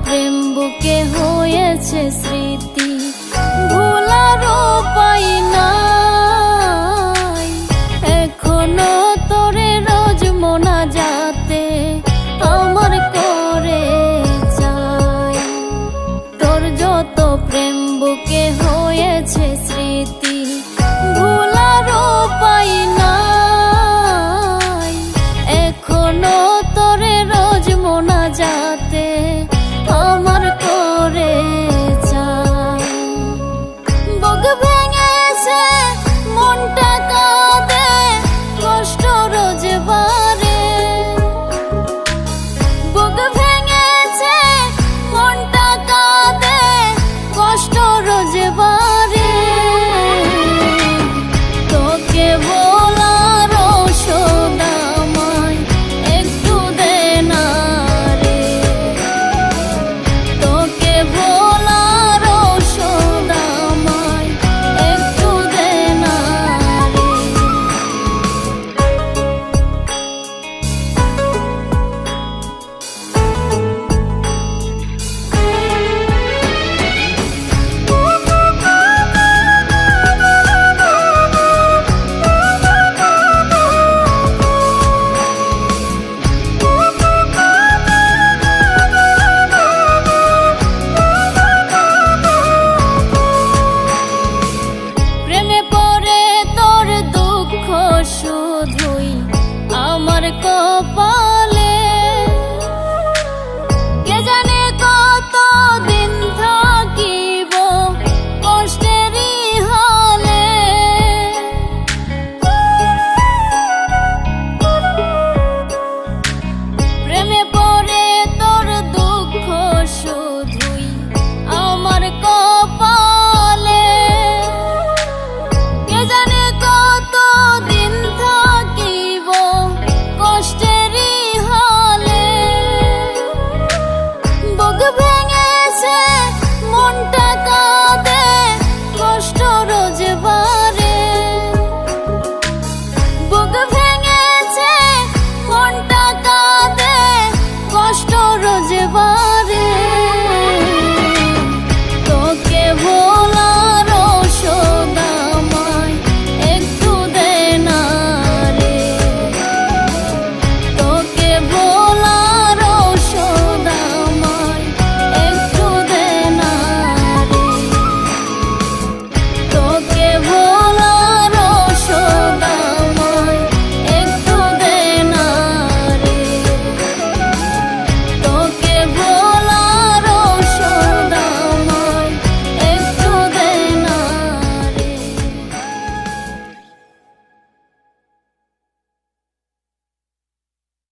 প্রেম বুকে হয়েছে স্মৃতি, ভোলার উপায় নাই। এখনো তোরে রোজ মোনাজাতে আমার করে চাই। তোর যত প্রেম বুকে হয়েছে স্মৃতি, ভোলার উপায় নাই। এখনো তোরে রোজ মোনাজাতে আমার করে চাই। বুক ভেঙেছে মনটা কাঁদে কষ্ট রোজ বারে। বুক ভেঙেছে মনটা কাঁদে কষ্ট রোজ বারে। তোকে বলার ঔষধ আমায় একটু দে না রে। তোকে বলার ঔষধ আমায় একটু দে না রে। প্রেমে পড়ে তোর দুঃখ শুধুই আমার কপাল।